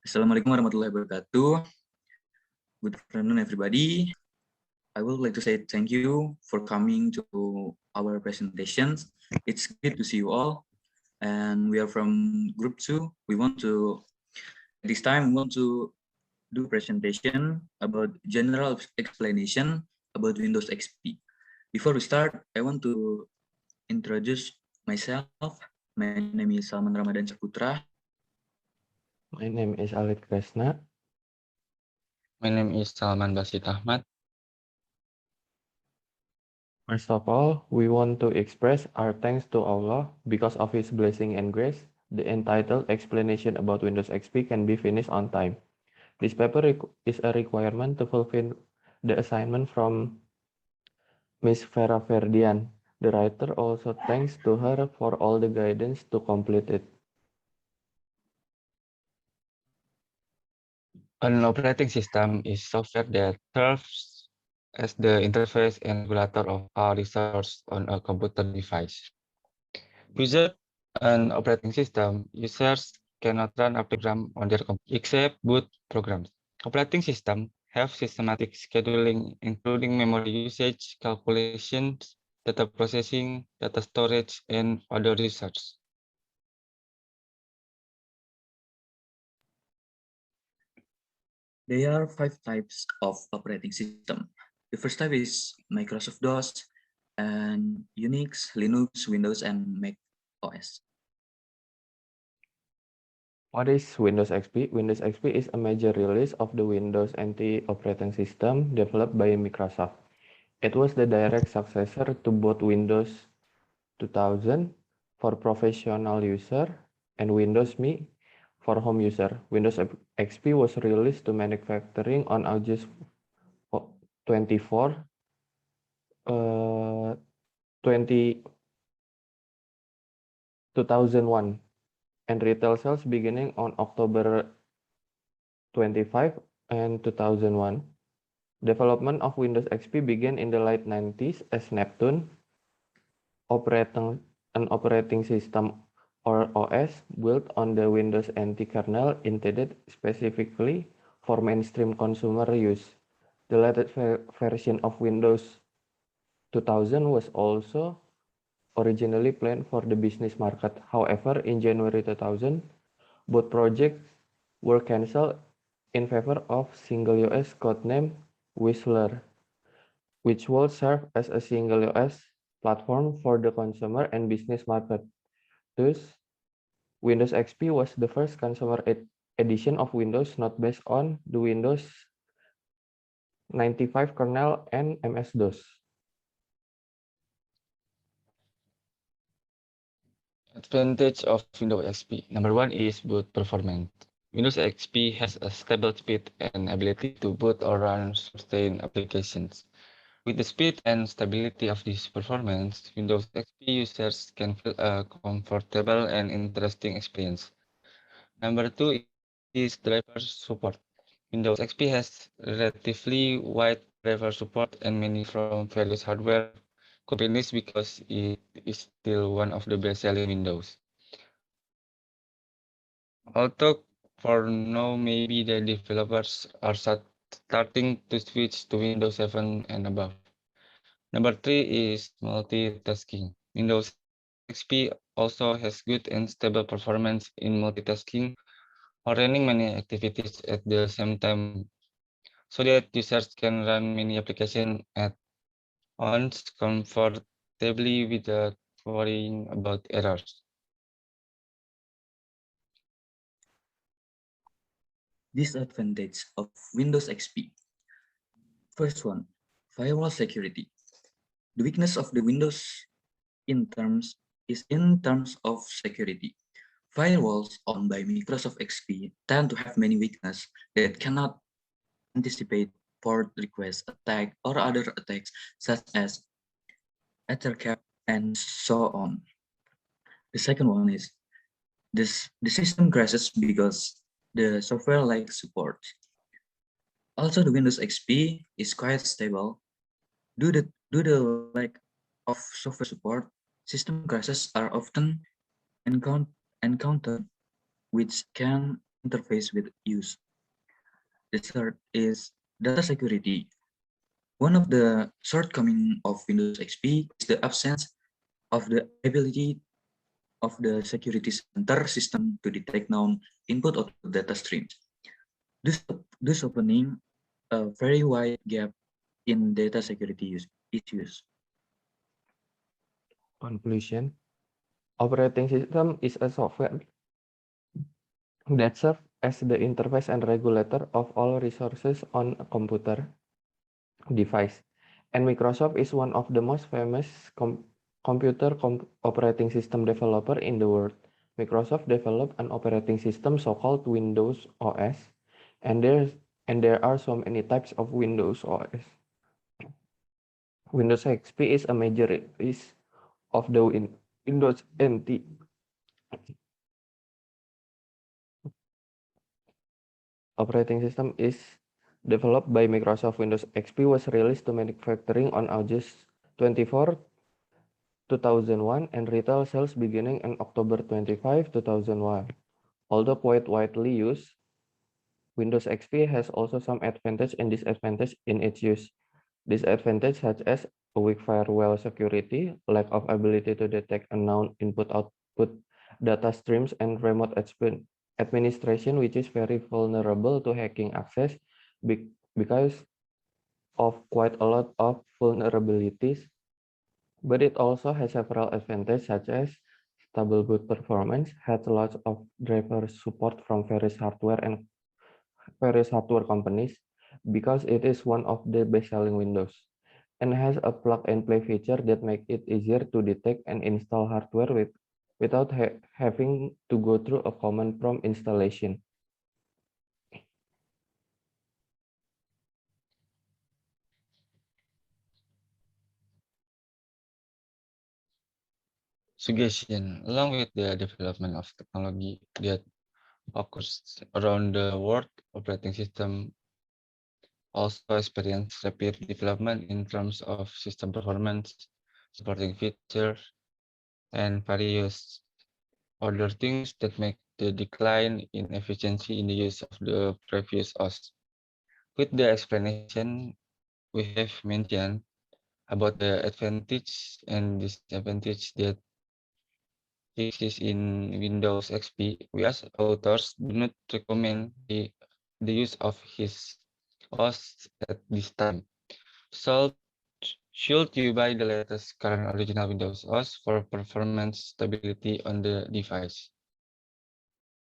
Assalamualaikum warahmatullahi wabarakatuh. Good afternoon, everybody. I would like to say thank you for coming to our presentations. It's great to see you all. And we are from Group 2. This time, we want to do presentation about general explanation about Windows XP. Before we start, I want to introduce myself. My name is Salman Ramadan Saputra. My name is Alit Kresna. My name is Salman Basit Ahmad. First of all, we want to express our thanks to Allah because of His blessing and grace. The entitled explanation about Windows XP can be finished on time. This paper is a requirement to fulfill the assignment from Ms. Vera Ferdian. The writer also thanks to her for all the guidance to complete it. An operating system is software that serves as the interface and regulator of all resources on a computer device. Without an operating system, users cannot run a program on their computer except boot programs. Operating systems have systematic scheduling, including memory usage, calculations, data processing, data storage, and other research. There are 5 types of operating system. The first type is Microsoft DOS and Unix, Linux, Windows, and Mac OS. What is Windows XP? Windows XP is a major release of the Windows NT operating system developed by Microsoft. It was the direct successor to both Windows 2000 for professional user and Windows ME for home user. Windows XP was released to manufacturing on August 24, 2001 and retail sales beginning on October 25 and 2001. Development of Windows XP began in the late 90s as Neptune, an operating system or OS built on the Windows NT kernel intended specifically for mainstream consumer use. The latest version of Windows 2000 was also originally planned for the business market. However, in January 2000, both projects were cancelled in favor of single OS codename Whistler, which will serve as a single OS platform for the consumer and business market. Thus, Windows XP was the first consumer edition of Windows not based on the Windows 95 kernel and MS-DOS. Advantage of Windows XP. Number one is boot performance. Windows XP has a stable speed and ability to boot or run certain applications. With the speed and stability of this performance, Windows XP users can feel a comfortable and interesting experience. Number two is driver support. Windows XP has relatively wide driver support and many from various hardware companies because it is still one of the best-selling Windows. Although for now maybe the developers are starting to switch to Windows 7 and above. Number three is multitasking. Windows XP also has good and stable performance in multitasking or running many activities at the same time so that users can run many applications at once comfortably without worrying about errors. Disadvantage of Windows XP. First one, firewall security. The weakness of the Windows in terms of security. Firewalls owned by Microsoft XP tend to have many weaknesses that cannot anticipate port request attack or other attacks such as ethercap and so on. The second one is the system crashes because the software lacks support. Also, the Windows XP is quite stable. Due to the lack of software support, system crashes are often encountered, which can interface with use. The third is data security. One of the shortcomings of Windows XP is the absence of the ability of the security center system to detect known input-output data streams. This opening a very wide gap in data security issues. Conclusion: operating system is a software that serves as the interface and regulator of all resources on a computer device, and Microsoft is one of the most famous computer operating system developer in the world. Microsoft developed an operating system so-called Windows OS, and there are so many types of Windows OS. Windows XP is a major release of the Windows NT. Operating system is developed by Microsoft. Windows XP was released to manufacturing on August 24, 2001, and retail sales beginning in October 25, 2001. Although quite widely used, Windows XP has also some advantage and disadvantage in its use. Disadvantage such as a weak firewall security, lack of ability to detect unknown input-output data streams, and remote administration, which is very vulnerable to hacking access because of quite a lot of vulnerabilities. But it also has several advantages such as stable boot performance, has lots of driver support from various hardware companies because it is one of the best-selling Windows, and has a plug-and-play feature that makes it easier to detect and install hardware without having to go through a command prompt installation. Suggestion: along with the development of technology that occurs around the world, operating system also experience rapid development in terms of system performance, supporting features, and various other things that make the decline in efficiency in the use of the previous OS. With the explanation we have mentioned about the advantage and disadvantage that exists in Windows XP, we as authors do not recommend the use of his OS at this time. So, should you buy the latest current original Windows OS for performance stability on the device?